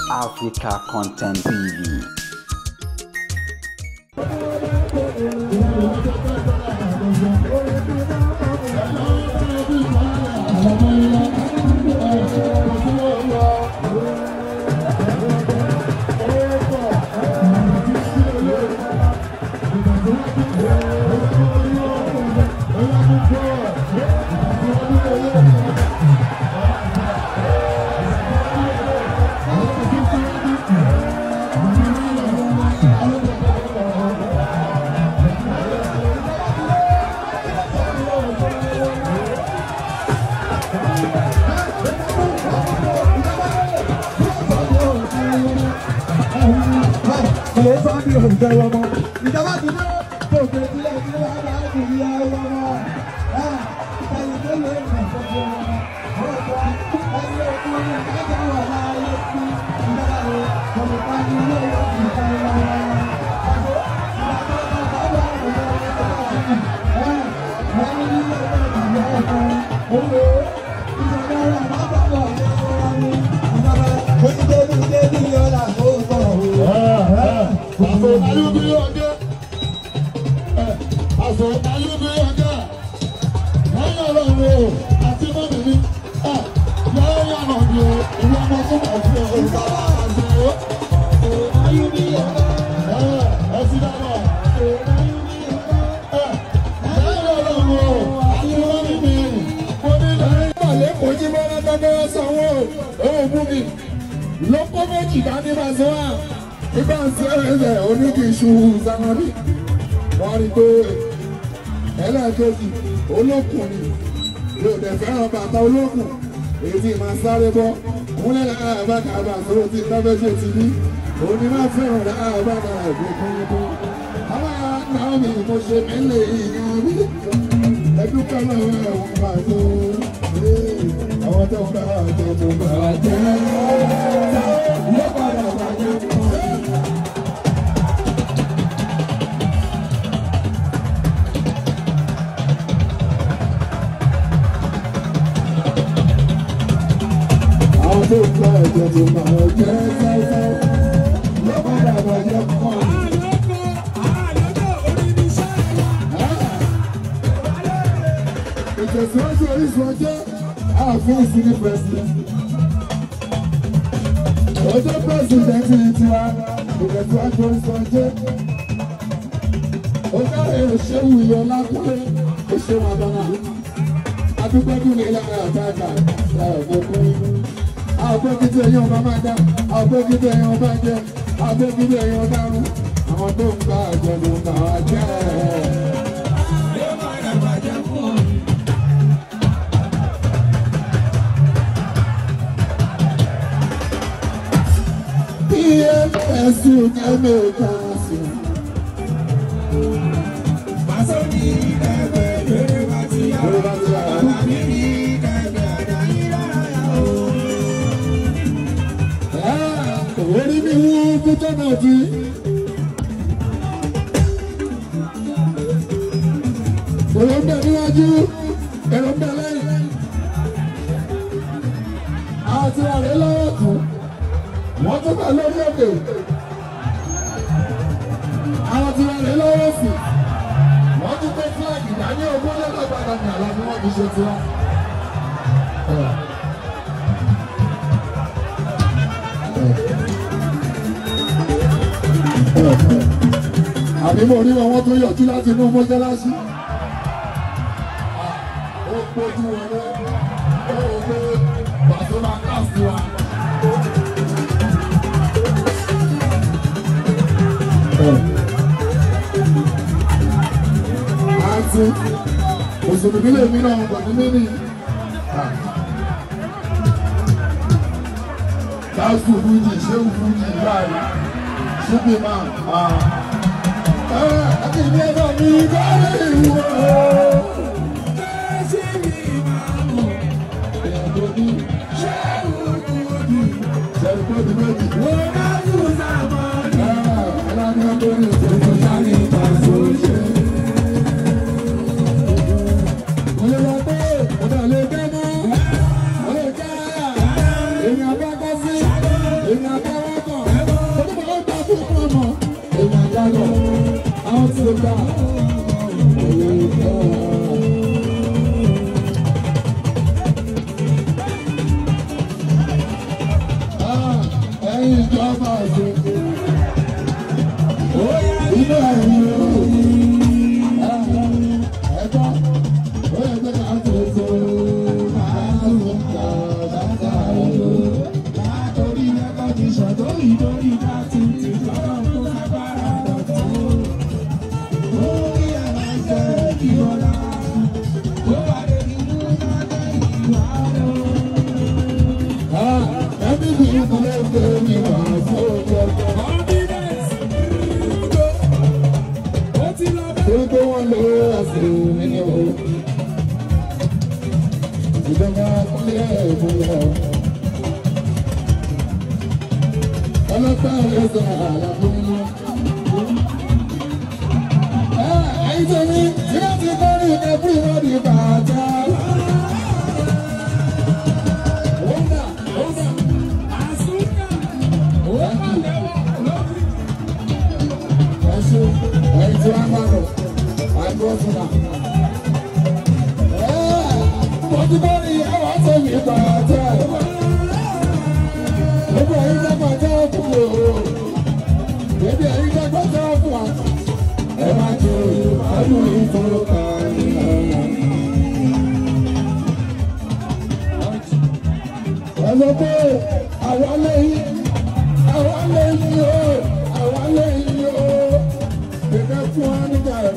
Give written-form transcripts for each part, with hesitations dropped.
Africa Content TV. Sáré bọ́ òun lẹ́la àbáka àbàtúrò tí tábẹ́jẹ́ ti ní òun ni máa fẹ́ràn rẹ̀ àbáka àgbẹ̀kúnlẹ́kún àwọn àwọn mi mo ṣe mẹ́lẹ̀ ìyàn rí ẹdún kọ́lá ẹ̀wọ̀n bá tó àwọn tó ń bá àjọ tó bá jẹ́ yóò padà bàjẹ́ fún ọ. Tó gba ẹ̀jẹ̀ tó máa jẹ́ sáísáí ló padà bàjẹ́ fún ọ. Ìtẹ̀síwájú Orísun ọjọ́ ààfin ìsinmi pẹ̀sìdẹ̀ntì. Ọjọ́ pẹ̀sìdẹ̀ntì ní tiwa ìtẹ̀síwájú Orísun ọjọ́. Ó káre òṣèlú ìyọ̀ lápẹ́ òṣèlú àbámá. Adúgbẹ́dùn ní ìlànà àtàkà ṣàgbọ́kùnrin. Àgbẹ̀gídé èèyàn bá máa dá, àgbẹ̀gídé èèyàn bá jẹ́, àgbẹ̀gídé èèyàn dárú. Àwọn tó ń bá àjọ ló ń bá wa jẹ́. Yóò máa dà bàjẹ́ fún ọ. Iye ẹ̀sùn kẹ́mi kan sí. Màsó ní ẹgbẹ́ lórí bá ti yá. Bàbá mi ní ẹgbẹ́ àdáyé rárá o. Orí mi wú kútọ́ náà jí. Èrò ń bẹ níwájú, èrò ń bẹ lẹ́yìn. Àti àrẹ lọ́wọ́ kù, wọ́n tún bẹ lórí òkè. Àwọn ti àrẹ lọ́wọ́ sí, wọ́n tún pé fúláàgì dání ogún lẹ́gbàgbàgbà ní àlọ́ ni wọ́n fi ṣe tiwa. Àbí mo rí wọn tó yọjú láti inú mọ́ṣáláṣí. Ó pójú wọn lọ, ó wò pé Paso máa káàsì wa. Àti òṣèlú lèmi náà gbà ní mí. Káàsù fújì, ṣéwù fújì báyìí, ṣúbì máa. Àti ìdí ẹ̀fọ́ mi kọ́lé ìwọ̀. Ṣé mi máa mọ̀? Ẹ̀yàtọ̀ ní ṣé òkúdù. Ṣé òkúdù méjì? Wọ́n máa tún sábà ní. Aláàbí ọdún ní ìṣèjọba sáré Paso ṣe. Mo lè lọ pé ọ̀dọ̀ lè dẹ́ mọ́. Mo lè jẹ́ èèyàn bá kọ́ sí. èmi àgbáwọ́ kan onímọ̀ ọgbà fún ọmọ èmi àgbáwọ̀ àwọn tí ó gbà. Ẹ̀yin ìjọba ọ̀sẹ̀ inú ẹ̀yìn ẹ̀kọ́ ó yẹ kí a tó tó máa ń lò ká bàtà ìlú látòrí ẹ̀kọ́ ti ṣàtò ìdórí láti ti lọ́wọ́ tó lágbára dọ̀tún. Ó rí ẹ̀rọ ìbọ̀lá ó wà lórí inú lọ́dọ̀ ìwà lọ. Ẹbí mi kò lè gbé mi wá fún ọjọ́. Gbogbo wọn ló àṣírí nínú o. Ìjọba kúlẹ̀ ìmúlẹ̀. Ọlọ́pàá ló sọ àlàfo nínú. Ẹyin tó ní tí wọ́n ti kọ́ ní ẹbí wọn ní bàtà. Ẹyin tí wọ́n bá lọ. Mo ti bọ́ ní àwọn tó mi bàtà. Gbogbo ẹ̀yin tẹ́ bàtà fún o. Bébí ẹ̀yin tẹ́ bàtà fún wa. Ẹ máa jẹ ọdún ìfowó kan nílò. Ẹ lọ pé àwa lẹ́yìn o, àwa lẹ́yìn o. Bébí fún wa nígbà rẹ̀.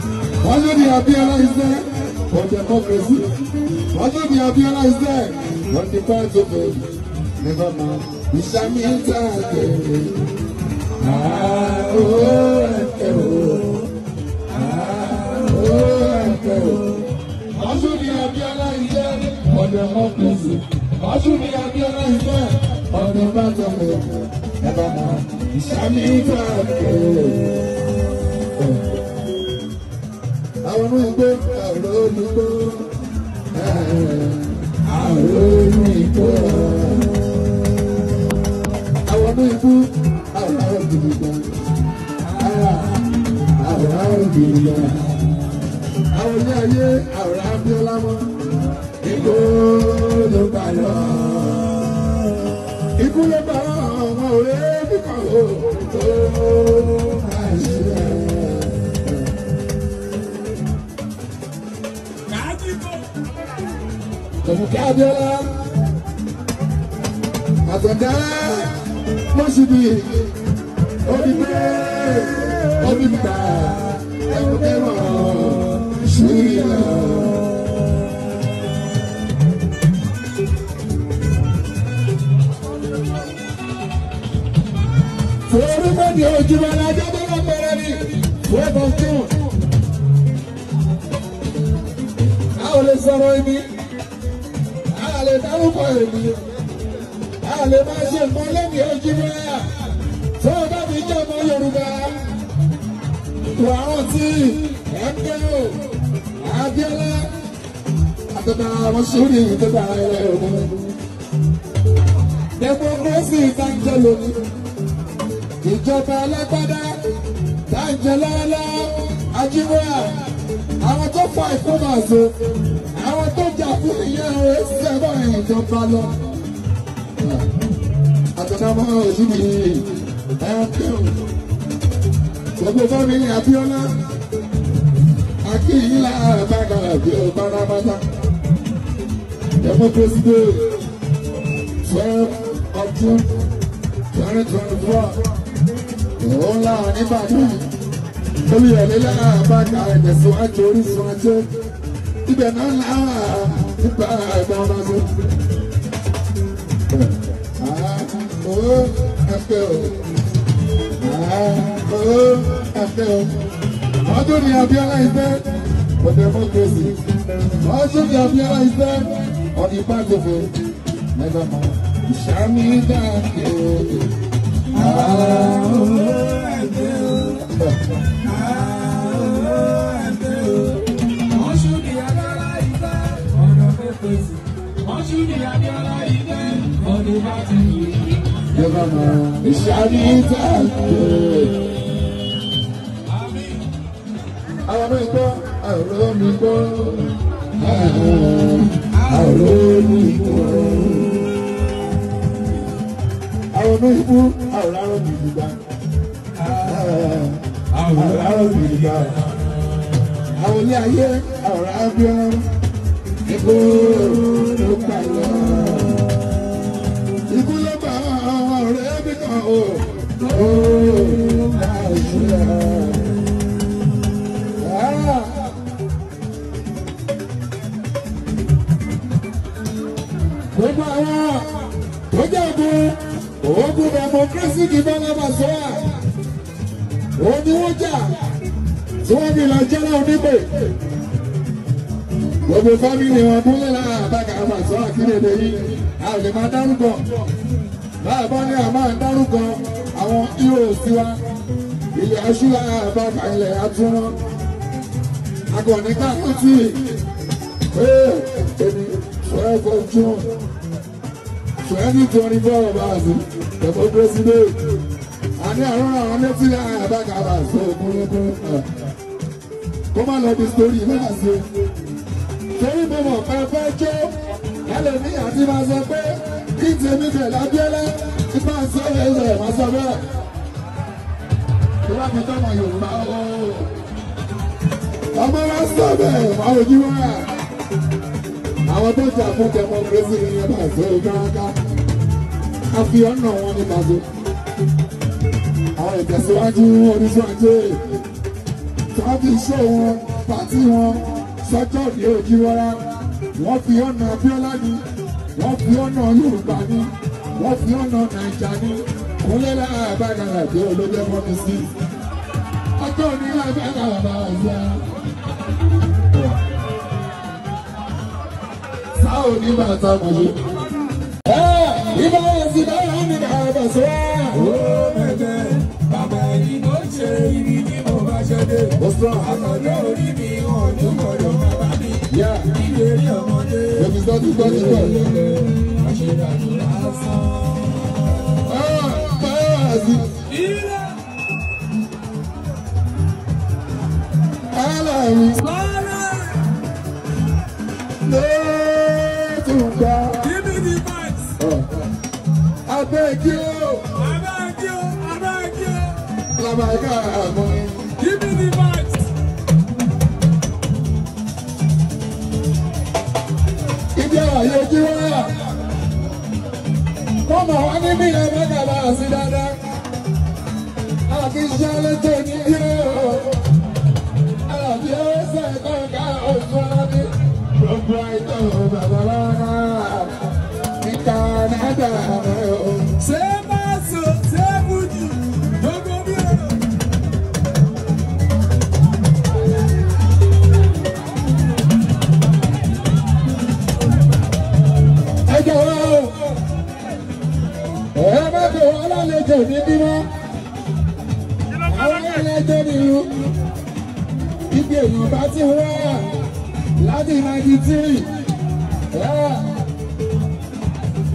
Abiola is there for democracy. Ọjọ́bí Abiola is there on the part of it. Never mind. Ìṣàmì ẹ̀ta kẹ̀kẹ́. Ọjọ́bí Abiola is there for democracy. Ọjọ́bí Abiola is there on the part of it. Never mind. Ìṣàmì ẹ̀ta kẹ̀kẹ́. Àwọn olùgbò àwọn olùgbò àwọn olùgbò àwọn olùgbò àwọn olùgbò àwọn olùgbò àwọn ilé ayé àwọn Abíọ́lá mọ́ ikú ló bá lọ ikú ló bá lọ àwọn ọ̀rẹ́ kíkọ́ tó máa ṣe é. Como que Abiola Àtọ̀dá mọ́ṣíbí onígbé onígbà ẹ̀kọ́kẹ́rọ̀ ṣúyà. Torí pé ní ojúmọ́ lájọ́ tó lọ bẹ̀rẹ̀ ní wẹ́bọ̀ tún. A ò lè sọ̀rọ̀ ibi, a lè dárúkọ èmi, a lè máa ṣe nǹkan lẹ́yìn ojúmọ́ tó o bá fi jẹ́ ọmọ Yorùbá. Wà á rántí MKO Abíọ́lá àtọ̀dá àwọn sórí ìjọba ẹ̀rọ ọ̀gbọ́n. Democracy ìtànjẹ lónìí. Ìjọba alágbádá tàǹjẹ lọ́wọ́lọ́wọ́ Ajíbọ́lá àwọn tó fa ìkómọ̀ọ́sọ àwọn tó jà fún ìyẹn ọ̀rẹ́ sẹ́bọ̀ ìjọba lọ. Àtọ̀dámọ́ òṣìbí MKO gbogbo fámìlì Abíọ́lá akíyìnlá àbága àbí ọ̀bárábátá. Democracy Day 12 of June 2024. Òun láwọn nígbàdàn olùyọ̀lélá àbága ìtẹ̀síwájú Orísun ajé ibẹ̀ náà láwọn nípa ẹ̀gbọ́n ọ̀nà sí. Ọdún ni Abíọ́lá ìfẹ́ for democracy. Ọdún ni Abíọ́lá ìfẹ́ on the battlefield. Never mind. Ìṣàmì dáàkì. Ìṣàmì dáàkì. Àwọn ọmọ ìgbọ́, àrò mi gbọ́, àrò mi gbọ́. Àwọn ọmọ ìgbọ́, àrò mi gbọ́. Àrò mi gbọ́. Àwọn ilé ayé, àrò Abíọ́lá. Ikú ló pa lọ. Ikú ló pa ọ̀rẹ́ mi kan o. Ó máa ṣe é. Gbogbo àwọn tó jẹ́ ogun democracy kì í bá lọ́ba sọ́wọ́ òun ni wọ́n jà tí wọ́n fi lọ jẹ́ náà nígbè. Gbogbo fámìlì wọn kúnlẹ̀ lára àbága àbá sọ́wọ́ kílódé yìí a ò lè máa dárúkọ láàbọ̀ ní a máa dárúkọ àwọn heroes tiwa ilẹ̀ aṣúlá àbága ilẹ̀ atúmọ̀ agọ̀ní káàkiri èmi 12 of June 2024 báàzù democracy day. A ní àrùn àwọn létí àbága àbá sọ òkúrúkún kó má lọ bí story náà sí. Torí mo mọ̀ pé fẹ́ jó kálẹ̀ ní àti máa sọ pé kí tèmi tẹ̀lé Abíọ́lá ipá sí ẹ̀rẹ̀ máa sọ bẹ́ẹ̀. Tó bá fi tọ́mọ Yorùbá ọmọ wa sọ bẹ́ẹ̀ máa ojú wá. Àwọn tó jà fún democracy ní ẹ̀bà tó káraká a fi ọ̀nà wọn ní bàbá. Àwọn ìtẹ̀síwájú Orísun ajé tí wọ́n fi ṣó wọn pàtí wọn sọ́jọ́ ní ojú wọ́rá. Wọ́n fi ọ̀nà Abíọ́lá ní, wọ́n fi ọ̀nà Yorùbá ní, wọ́n fi ọ̀nà Nàìjà ní. Kúnlẹ̀ láàbàgà àti olóde mọ́ni sí. Ọjọ́ ní lábàgà bàbá àgbà. Sáà ní bàtà mọ̀lẹ́. Ibà ẹ̀sìn báyọ̀ ní bàbá sọ́wọ́. Ó mẹ́tẹ́ bàbá yìí ló ṣe ibi tí mo bá ṣe dé. Àkọ́jọ́ orí mi hàn ní ọ̀dọ̀ bàbá mi. Ìlérí ọmọdé. Èmi sọ́tún gbọ́dọ̀ gbọ́. Àṣedàdù lásán. Báyọ̀ àti. Ilé. Aláàrin. Bọ́lá. Lóòótọ́ gbà. Abeg you. Labaga àmọ́. Give me the mic. Ibi àyè ojú wa. Mama wa ní bí ẹ mẹ́ta bá a sí dáadáa. Àbí ṣẹlẹ̀ tó ní yóò. Àbí ẹsẹ̀ kọ̀ọ̀ká oṣù ọ̀dí. Gbogbo àìtọ́ bàbá lọ́nà. Níta náà rẹ̀ o. Ṣé máa sọ ṣé bùjì? Gbogbo bí ọ̀rọ̀. Ẹ jọ̀wọ́. Ẹ má tó alálejò ní bímọ. Àwọn ẹlẹ́jọ́ nìlú. Ibi èèyàn bá ti wá láti 93.